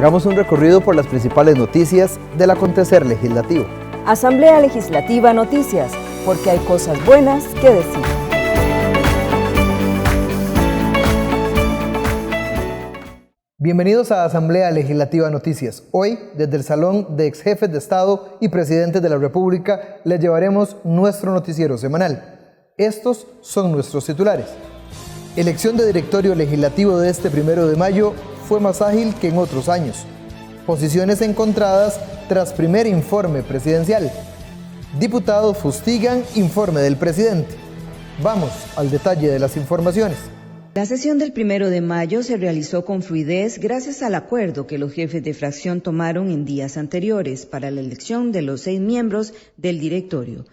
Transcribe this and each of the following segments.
Hagamos un recorrido por las principales noticias del acontecer legislativo. Asamblea Legislativa Noticias, porque hay cosas buenas que decir. Bienvenidos a Asamblea Legislativa Noticias. Hoy, desde el Salón de Exjefes de Estado y Presidentes de la República, les llevaremos nuestro noticiero semanal. Estos son nuestros titulares. Elección de directorio legislativo de este 1 de mayo fue más ágil que en otros años. Posiciones encontradas tras primer informe presidencial. Diputados fustigan informe del presidente. Vamos al detalle de las informaciones. La sesión del 1 de mayo se realizó con fluidez gracias al acuerdo que los jefes de fracción tomaron en días anteriores para la elección de los 6 miembros del directorio.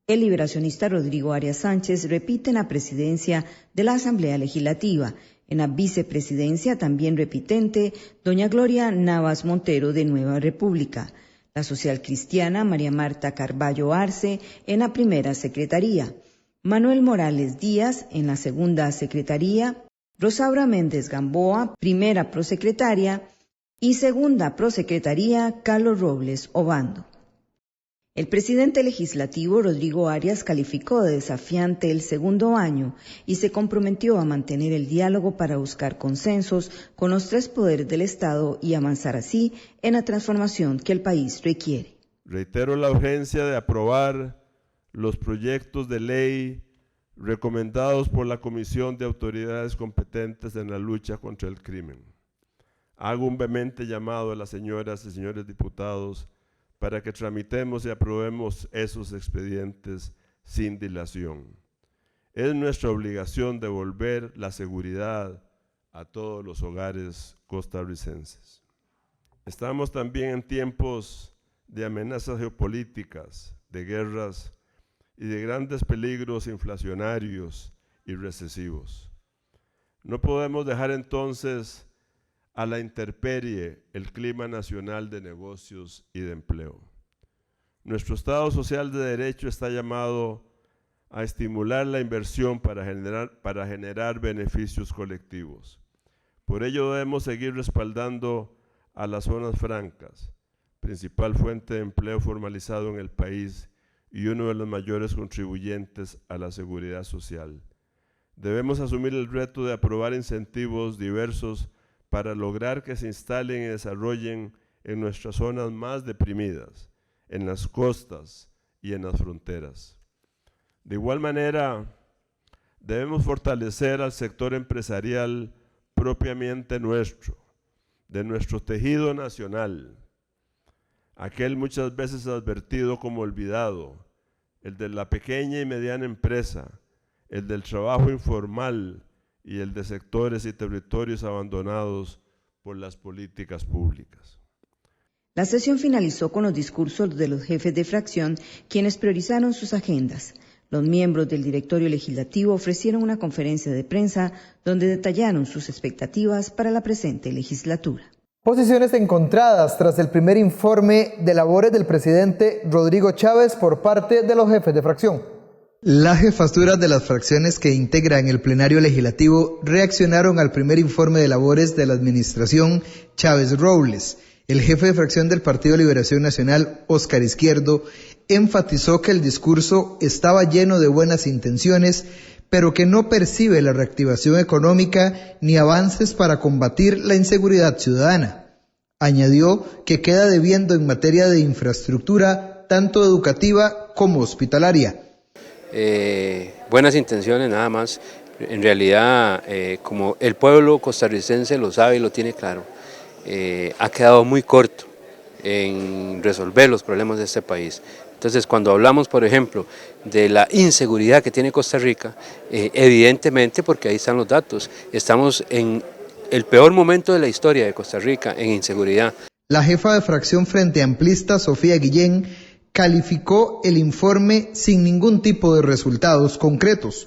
El liberacionista Rodrigo Arias Sánchez repite en la presidencia de la Asamblea Legislativa. En la vicepresidencia, también repitente, doña Gloria Navas Montero de Nueva República. La socialcristiana María Marta Carballo Arce en la primera secretaría. Manuel Morales Díaz en la segunda secretaría, Rosaura Méndez Gamboa, primera prosecretaria, y segunda prosecretaría, Carlos Robles Obando. El presidente legislativo Rodrigo Arias calificó de desafiante el segundo año y se comprometió a mantener el diálogo para buscar consensos con los 3 poderes del Estado y avanzar así en la transformación que el país requiere. Reitero la urgencia de aprobar los proyectos de ley recomendados por la Comisión de Autoridades Competentes en la lucha contra el crimen. Hago un vehemente llamado a las señoras y señores diputados para que tramitemos y aprobemos esos expedientes sin dilación. Es nuestra obligación devolver la seguridad a todos los hogares costarricenses. Estamos también en tiempos de amenazas geopolíticas, de guerras y de grandes peligros inflacionarios y recesivos. No podemos dejar entonces a la intemperie el clima nacional de negocios y de empleo. Nuestro Estado social de derecho está llamado a estimular la inversión para generar beneficios colectivos. Por ello debemos seguir respaldando a las zonas francas, principal fuente de empleo formalizado en el país y uno de los mayores contribuyentes a la seguridad social. Debemos asumir el reto de aprobar incentivos diversos para lograr que se instalen y desarrollen en nuestras zonas más deprimidas, en las costas y en las fronteras. De igual manera, debemos fortalecer al sector empresarial propiamente nuestro, de nuestro tejido nacional, aquel muchas veces advertido como olvidado, el de la pequeña y mediana empresa, el del trabajo informal y el de sectores y territorios abandonados por las políticas públicas. La sesión finalizó con los discursos de los jefes de fracción, quienes priorizaron sus agendas. Los miembros del directorio legislativo ofrecieron una conferencia de prensa donde detallaron sus expectativas para la presente legislatura. Posiciones encontradas tras el primer informe de labores del presidente Rodrigo Chávez por parte de los jefes de fracción. Las jefaturas de las fracciones que integran el plenario legislativo reaccionaron al primer informe de labores de la administración Chávez Robles. El jefe de fracción del Partido de Liberación Nacional, Óscar Izquierdo, enfatizó que el discurso estaba lleno de buenas intenciones, pero que no percibe la reactivación económica ni avances para combatir la inseguridad ciudadana. Añadió que queda debiendo en materia de infraestructura, tanto educativa como hospitalaria. Buenas intenciones nada más, en realidad como el pueblo costarricense lo sabe y lo tiene claro, ha quedado muy corto en resolver los problemas de este país. Entonces, cuando hablamos, por ejemplo, de la inseguridad que tiene Costa Rica, evidentemente, porque ahí están los datos, estamos en el peor momento de la historia de Costa Rica en inseguridad. La jefa de fracción Frente Amplista, Sofía Guillén, calificó el informe sin ningún tipo de resultados concretos.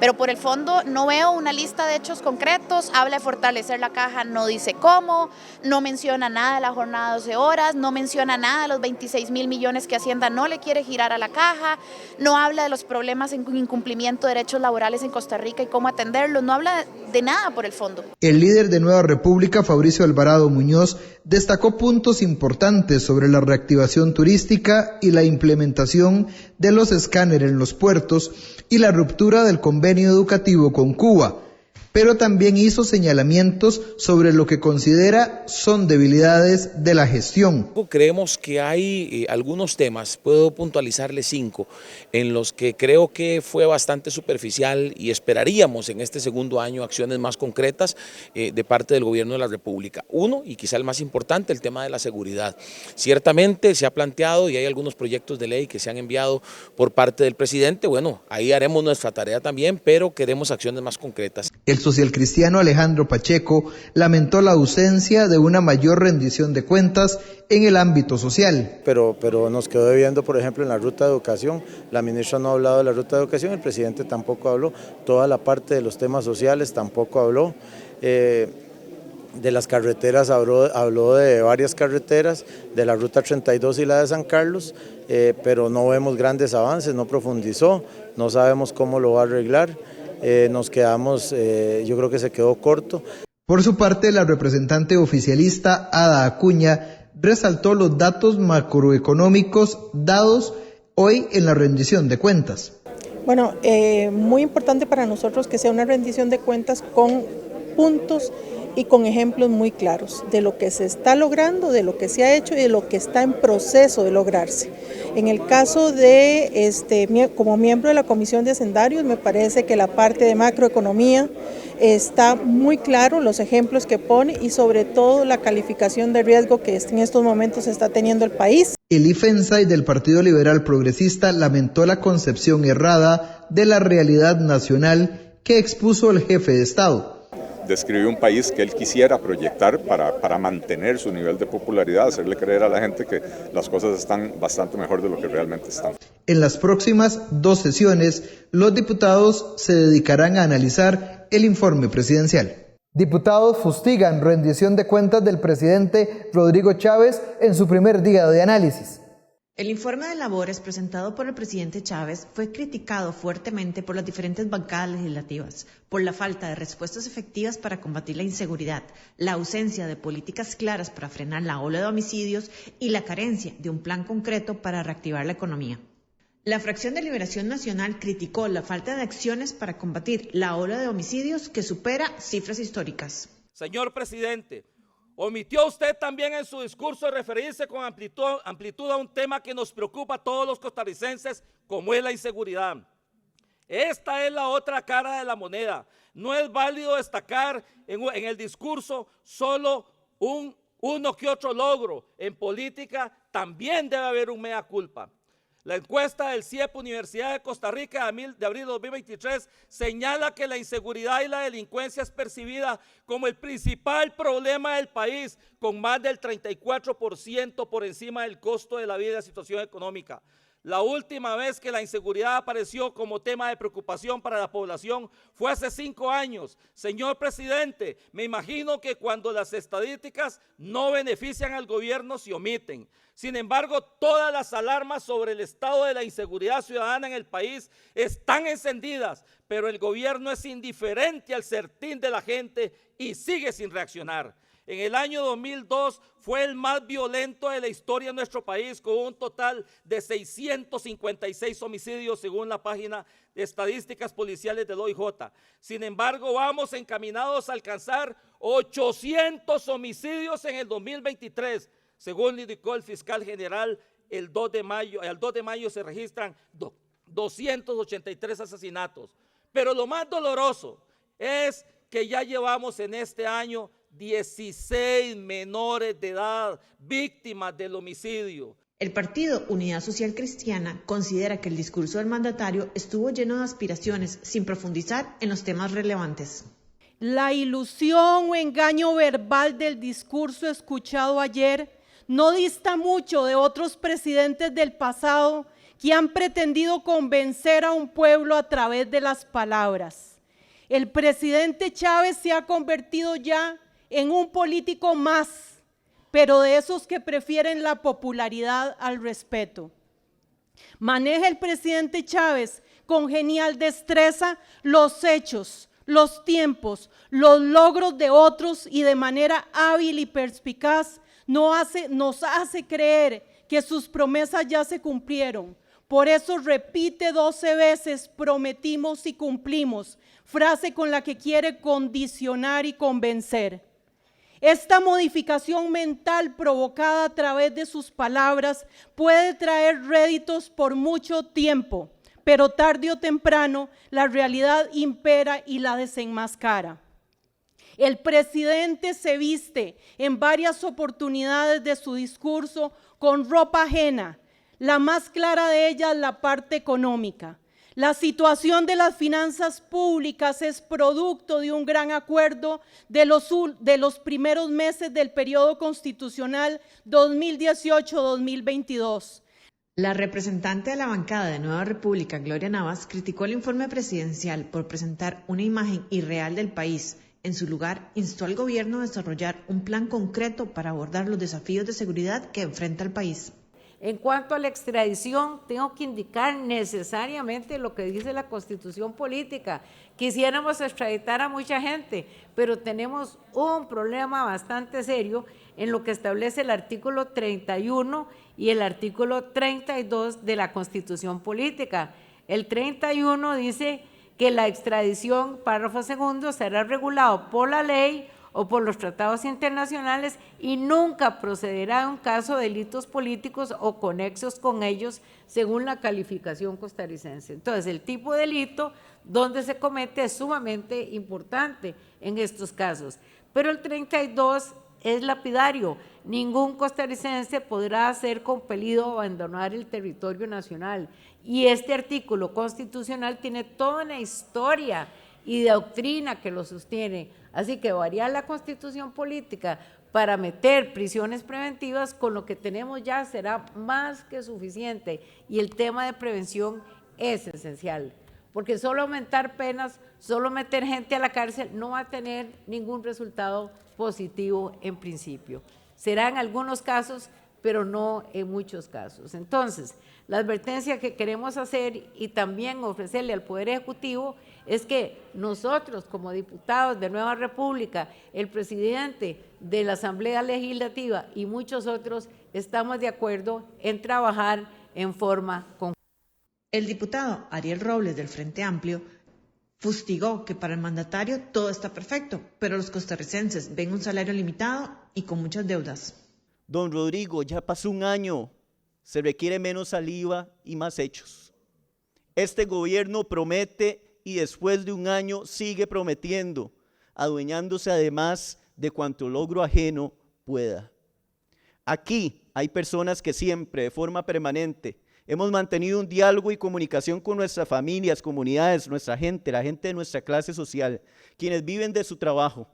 pero por el fondo no veo una lista de hechos concretos. Habla de fortalecer la caja, no dice cómo, no menciona nada de la jornada de 12 horas, no menciona nada de los 26.000 millones que Hacienda no le quiere girar a la caja, no habla de los problemas en incumplimiento de derechos laborales en Costa Rica y cómo atenderlos, no habla de nada por el fondo. El líder de Nueva República, Fabricio Alvarado Muñoz, destacó puntos importantes sobre la reactivación turística y la implementación de los escáneres en los puertos y la ruptura del convenio educativo con Cuba, pero también hizo señalamientos sobre lo que considera son debilidades de la gestión. Creemos que hay algunos temas, puedo puntualizarle 5, en los que creo que fue bastante superficial y esperaríamos en este segundo año acciones más concretas de parte del gobierno de la República. Uno, y quizá el más importante, el tema de la seguridad. Ciertamente se ha planteado y hay algunos proyectos de ley que se han enviado por parte del presidente. Bueno, ahí haremos nuestra tarea también, pero queremos acciones más concretas. El socialcristiano Alejandro Pacheco lamentó la ausencia de una mayor rendición de cuentas en el ámbito social. Pero nos quedó debiendo, por ejemplo, en la ruta de educación. La ministra no ha hablado de la ruta de educación, el presidente tampoco habló, toda la parte de los temas sociales tampoco habló. De las carreteras habló de varias carreteras, de la ruta 32 y la de San Carlos, pero no vemos grandes avances, no profundizó, no sabemos cómo lo va a arreglar. Nos quedamos, yo creo que se quedó corto. Por su parte, la representante oficialista Ada Acuña resaltó los datos macroeconómicos dados hoy en la rendición de cuentas. Bueno, muy importante para nosotros que sea una rendición de cuentas con puntos y con ejemplos muy claros de lo que se está logrando, de lo que se ha hecho y de lo que está en proceso de lograrse. En el caso de, como miembro de la Comisión de Hacendarios, me parece que la parte de macroeconomía está muy claro, los ejemplos que pone y sobre todo la calificación de riesgo que en estos momentos está teniendo el país. Elí Fensay del Partido Liberal Progresista lamentó la concepción errada de la realidad nacional que expuso el jefe de Estado. Describió un país que él quisiera proyectar para mantener su nivel de popularidad, hacerle creer a la gente que las cosas están bastante mejor de lo que realmente están. En las próximas 2 sesiones, los diputados se dedicarán a analizar el informe presidencial. Diputados fustigan rendición de cuentas del presidente Rodrigo Chávez en su primer día de análisis. El informe de labores presentado por el presidente Chávez fue criticado fuertemente por las diferentes bancadas legislativas, por la falta de respuestas efectivas para combatir la inseguridad, la ausencia de políticas claras para frenar la ola de homicidios y la carencia de un plan concreto para reactivar la economía. La fracción de Liberación Nacional criticó la falta de acciones para combatir la ola de homicidios que supera cifras históricas. Señor presidente, omitió usted también en su discurso referirse con amplitud a un tema que nos preocupa a todos los costarricenses, como es la inseguridad. Esta es la otra cara de la moneda. No es válido destacar en el discurso solo uno que otro logro. En política también debe haber un mea culpa. La encuesta del CIEP Universidad de Costa Rica de abril de 2023 señala que la inseguridad y la delincuencia es percibida como el principal problema del país, con más del 34% por encima del costo de la vida y la situación económica. La última vez que la inseguridad apareció como tema de preocupación para la población fue hace 5 años. Señor presidente, me imagino que cuando las estadísticas no benefician al gobierno se omiten. Sin embargo, todas las alarmas sobre el estado de la inseguridad ciudadana en el país están encendidas, pero el gobierno es indiferente al sentir de la gente y sigue sin reaccionar. En el año 2002 fue el más violento de la historia de nuestro país, con un total de 656 homicidios según la página de estadísticas policiales del OIJ. Sin embargo, vamos encaminados a alcanzar 800 homicidios en el 2023. Según indicó el fiscal general, al 2 de mayo se registran 283 asesinatos. Pero lo más doloroso es que ya llevamos en este año 16 menores de edad víctimas del homicidio. El partido Unidad Social Cristiana considera que el discurso del mandatario estuvo lleno de aspiraciones sin profundizar en los temas relevantes. La ilusión o engaño verbal del discurso escuchado ayer no dista mucho de otros presidentes del pasado que han pretendido convencer a un pueblo a través de las palabras. El presidente Chávez se ha convertido ya en un político más, pero de esos que prefieren la popularidad al respeto. Maneja el presidente Chávez con genial destreza los hechos, los tiempos, los logros de otros y de manera hábil y perspicaz nos hace creer que sus promesas ya se cumplieron. Por eso repite 12 veces, prometimos y cumplimos, frase con la que quiere condicionar y convencer. Esta modificación mental provocada a través de sus palabras puede traer réditos por mucho tiempo, pero tarde o temprano la realidad impera y la desenmascara. El presidente se viste en varias oportunidades de su discurso con ropa ajena, la más clara de ellas la parte económica. La situación de las finanzas públicas es producto de un gran acuerdo de los primeros meses del periodo constitucional 2018-2022. La representante de la bancada de Nueva República, Gloria Navas, criticó el informe presidencial por presentar una imagen irreal del país. En su lugar, instó al gobierno a desarrollar un plan concreto para abordar los desafíos de seguridad que enfrenta el país. En cuanto a la extradición, tengo que indicar necesariamente lo que dice la Constitución política. Quisiéramos extraditar a mucha gente, pero tenemos un problema bastante serio en lo que establece el artículo 31 y el artículo 32 de la Constitución política. El 31 dice que la extradición, párrafo segundo, será regulado por la ley o por los tratados internacionales y nunca procederá en un caso de delitos políticos o conexos con ellos según la calificación costarricense. Entonces, el tipo de delito donde se comete es sumamente importante en estos casos. Pero el 32 es lapidario. Ningún costarricense podrá ser compelido a abandonar el territorio nacional. Y este artículo constitucional tiene toda una historia y doctrina que lo sostiene. Así que variar la Constitución política para meter prisiones preventivas con lo que tenemos ya será más que suficiente. Y el tema de prevención es esencial, porque solo aumentar penas, solo meter gente a la cárcel no va a tener ningún resultado positivo en principio. Será en algunos casos, pero no en muchos casos. Entonces, la advertencia que queremos hacer y también ofrecerle al Poder Ejecutivo es que nosotros como diputados de Nueva República, el presidente de la Asamblea Legislativa y muchos otros estamos de acuerdo en trabajar en forma conjunta. El diputado Ariel Robles del Frente Amplio fustigó que para el mandatario todo está perfecto, pero los costarricenses ven un salario limitado y con muchas deudas. Don Rodrigo, ya pasó un año, se requiere menos saliva y más hechos. Este gobierno promete y después de un año sigue prometiendo, adueñándose además de cuanto logro ajeno pueda. Aquí hay personas que siempre, de forma permanente, hemos mantenido un diálogo y comunicación con nuestras familias, comunidades, nuestra gente, la gente de nuestra clase social, quienes viven de su trabajo.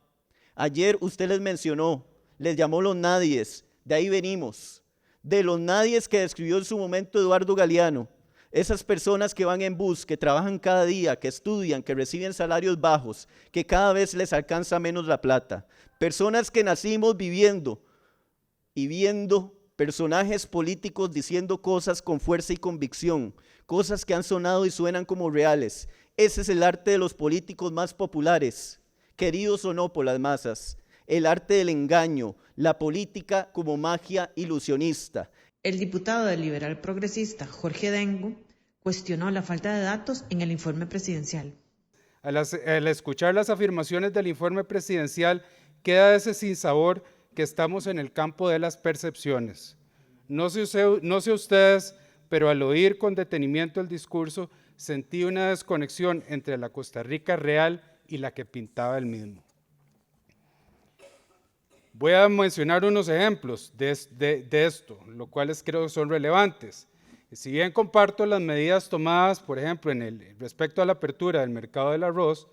Ayer usted les mencionó, les llamó los nadies, de ahí venimos, de los nadies que describió en su momento Eduardo Galeano, esas personas que van en bus, que trabajan cada día, que estudian, que reciben salarios bajos, que cada vez les alcanza menos la plata, personas que nacimos viviendo y viendo personajes políticos diciendo cosas con fuerza y convicción, cosas que han sonado y suenan como reales. Ese es el arte de los políticos más populares, queridos o no por las masas, el arte del engaño, la política como magia ilusionista. El diputado del Liberal Progresista, Jorge Dengo, cuestionó la falta de datos en el informe presidencial. Al escuchar las afirmaciones del informe presidencial, queda ese sinsabor que estamos en el campo de las percepciones. No sé ustedes, pero al oír con detenimiento el discurso, sentí una desconexión entre la Costa Rica real y la que pintaba el mismo. Voy a mencionar unos ejemplos de esto, los cuales creo que son relevantes. Si bien comparto las medidas tomadas, por ejemplo, respecto a la apertura del mercado del arroz,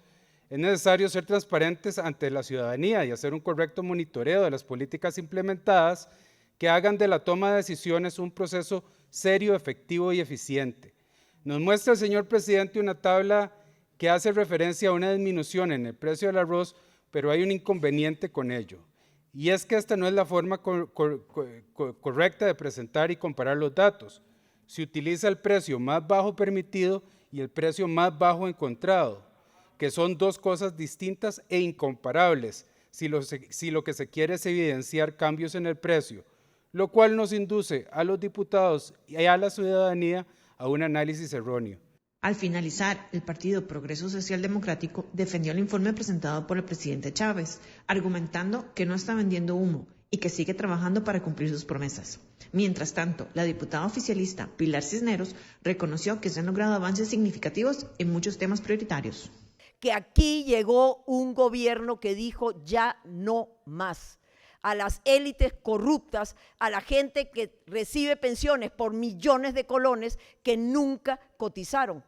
es necesario ser transparentes ante la ciudadanía y hacer un correcto monitoreo de las políticas implementadas que hagan de la toma de decisiones un proceso serio, efectivo y eficiente. Nos muestra el señor presidente una tabla que hace referencia a una disminución en el precio del arroz, pero hay un inconveniente con ello. Y es que esta no es la forma correcta de presentar y comparar los datos. Se utiliza el precio más bajo permitido y el precio más bajo encontrado, que son dos cosas distintas e incomparables si lo que se quiere es evidenciar cambios en el precio, lo cual nos induce a los diputados y a la ciudadanía a un análisis erróneo. Al finalizar, el Partido Progreso Social Democrático defendió el informe presentado por el presidente Chávez, argumentando que no está vendiendo humo y que sigue trabajando para cumplir sus promesas. Mientras tanto, la diputada oficialista Pilar Cisneros reconoció que se han logrado avances significativos en muchos temas prioritarios. Que aquí llegó un gobierno que dijo ya no más. A las élites corruptas, a la gente que recibe pensiones por millones de colones que nunca cotizaron.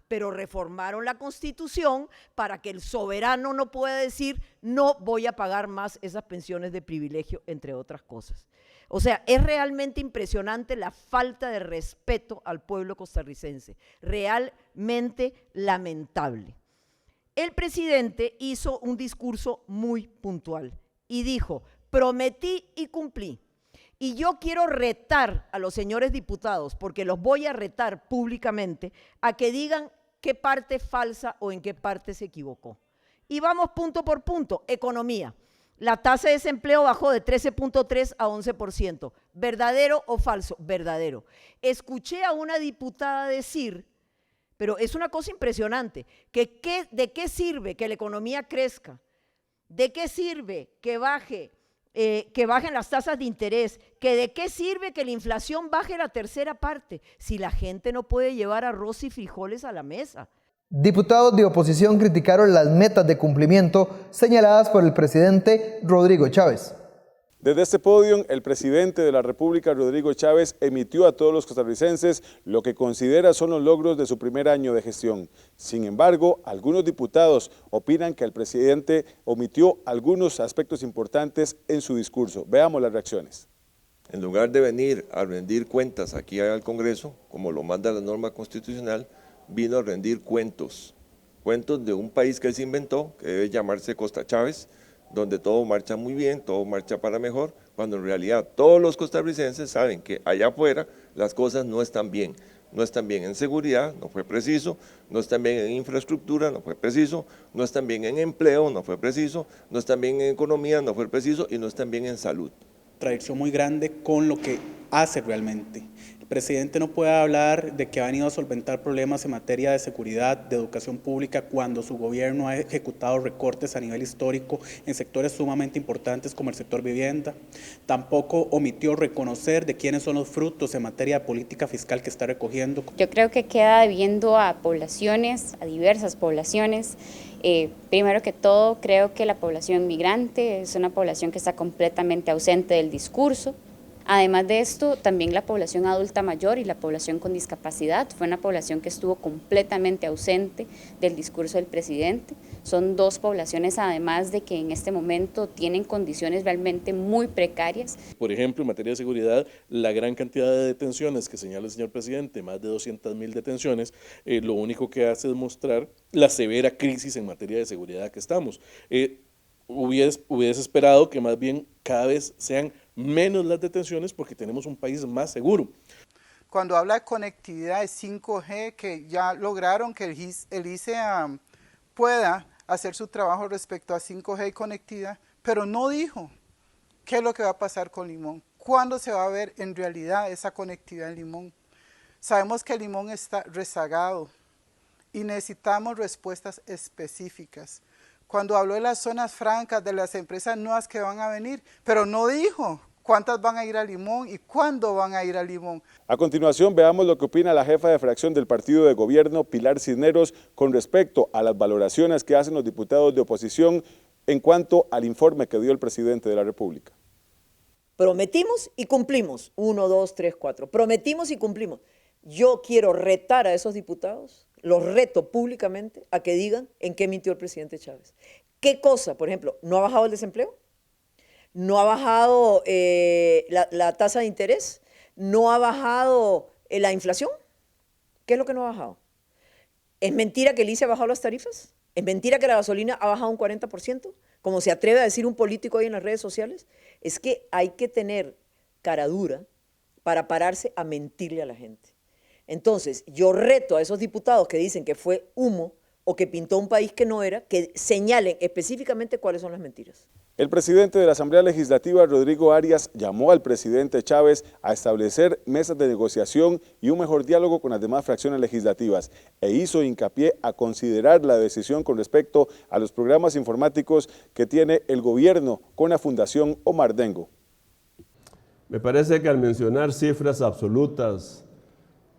Pero reformaron la Constitución para que el soberano no pueda decir no voy a pagar más esas pensiones de privilegio, entre otras cosas. O sea, es realmente impresionante la falta de respeto al pueblo costarricense, realmente lamentable. El presidente hizo un discurso muy puntual y dijo, prometí y cumplí. Y yo quiero retar a los señores diputados, porque los voy a retar públicamente, a que digan qué parte es falsa o en qué parte se equivocó. Y vamos punto por punto. Economía. La tasa de desempleo bajó de 13.3 a 11%. ¿Verdadero o falso? Verdadero. Escuché a una diputada decir, pero es una cosa impresionante, que ¿de qué sirve que la economía crezca? ¿De qué sirve que bajen las tasas de interés? ¿De qué sirve que la inflación baje la tercera parte si la gente no puede llevar arroz y frijoles a la mesa? Diputados de oposición criticaron las metas de cumplimiento señaladas por el presidente Rodrigo Chávez. Desde este podio, el presidente de la República, Rodrigo Chávez, emitió a todos los costarricenses lo que considera son los logros de su primer año de gestión. Sin embargo, algunos diputados opinan que el presidente omitió algunos aspectos importantes en su discurso. Veamos las reacciones. En lugar de venir a rendir cuentas aquí al Congreso, como lo manda la norma constitucional, vino a rendir cuentos de un país que él se inventó, que debe llamarse Costa Chávez, donde todo marcha muy bien, todo marcha para mejor, cuando en realidad todos los costarricenses saben que allá afuera las cosas no están bien. No están bien en seguridad, no fue preciso, no están bien en infraestructura, no fue preciso, no están bien en empleo, no fue preciso, no están bien en economía, no fue preciso, y no están bien en salud. Contradicción muy grande con lo que hace realmente. El presidente no puede hablar de que ha venido a solventar problemas en materia de seguridad, de educación pública, cuando su gobierno ha ejecutado recortes a nivel histórico en sectores sumamente importantes como el sector vivienda. Tampoco omitió reconocer de quiénes son los frutos en materia de política fiscal que está recogiendo. Yo creo que queda debiendo a poblaciones, a diversas poblaciones. Primero que todo, creo que la población migrante es una población que está completamente ausente del discurso. Además de esto, también la población adulta mayor y la población con discapacidad fue una población que estuvo completamente ausente del discurso del presidente. Son dos poblaciones, además de que en este momento tienen condiciones realmente muy precarias. Por ejemplo, en materia de seguridad, la gran cantidad de detenciones que señala el señor presidente, más de 200.000 detenciones, lo único que hace es mostrar la severa crisis en materia de seguridad que estamos. Hubiese esperado que más bien cada vez sean menos las detenciones porque tenemos un país más seguro. Cuando habla de conectividad de 5G, que ya lograron que el ICE pueda hacer su trabajo respecto a 5G y conectividad, pero no dijo qué es lo que va a pasar con Limón, cuándo se va a ver en realidad esa conectividad en Limón. Sabemos que Limón está rezagado y necesitamos respuestas específicas. Cuando habló de las zonas francas, de las empresas nuevas que van a venir, pero no dijo cuántas van a ir a Limón y cuándo van a ir a Limón. A continuación, veamos lo que opina la jefa de fracción del partido de gobierno, Pilar Cisneros, con respecto a las valoraciones que hacen los diputados de oposición en cuanto al informe que dio el presidente de la República. Prometimos y cumplimos. 1, 2, 3, 4. Prometimos y cumplimos. Yo quiero retar a esos diputados, los reto públicamente a que digan en qué mintió el presidente Chávez. ¿Qué cosa? Por ejemplo, ¿no ha bajado el desempleo? ¿No ha bajado la tasa de interés? ¿No ha bajado la inflación? ¿Qué es lo que no ha bajado? ¿Es mentira que el ICE ha bajado las tarifas? ¿Es mentira que la gasolina ha bajado un 40%? Como se atreve a decir un político hoy en las redes sociales. Es que hay que tener cara dura para pararse a mentirle a la gente. Entonces, yo reto a esos diputados que dicen que fue humo o que pintó un país que no era, que señalen específicamente cuáles son las mentiras. El presidente de la Asamblea Legislativa, Rodrigo Arias, llamó al presidente Chávez a establecer mesas de negociación y un mejor diálogo con las demás fracciones legislativas e hizo hincapié a considerar la decisión con respecto a los programas informáticos que tiene el gobierno con la Fundación Omar Dengo. Me parece que al mencionar cifras absolutas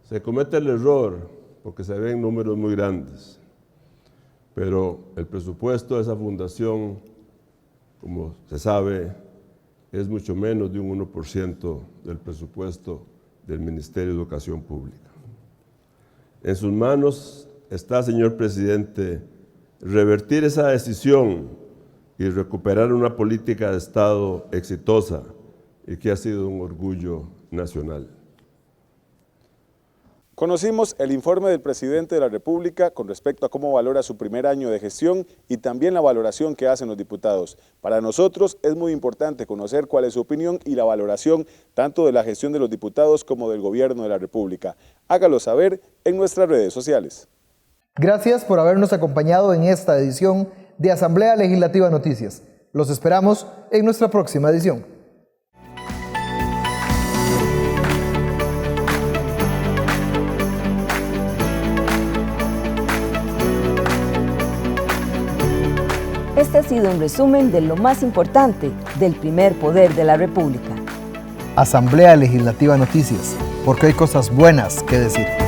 se comete el error porque se ven números muy grandes, pero el presupuesto de esa fundación, como se sabe, es mucho menos de un 1% del presupuesto del Ministerio de Educación Pública. En sus manos está, señor presidente, revertir esa decisión y recuperar una política de Estado exitosa y que ha sido un orgullo nacional. Conocimos el informe del presidente de la República con respecto a cómo valora su primer año de gestión y también la valoración que hacen los diputados. Para nosotros es muy importante conocer cuál es su opinión y la valoración tanto de la gestión de los diputados como del gobierno de la República. Hágalo saber en nuestras redes sociales. Gracias por habernos acompañado en esta edición de Asamblea Legislativa Noticias. Los esperamos en nuestra próxima edición. Este ha sido un resumen de lo más importante del primer poder de la República. Asamblea Legislativa Noticias, porque hay cosas buenas que decir.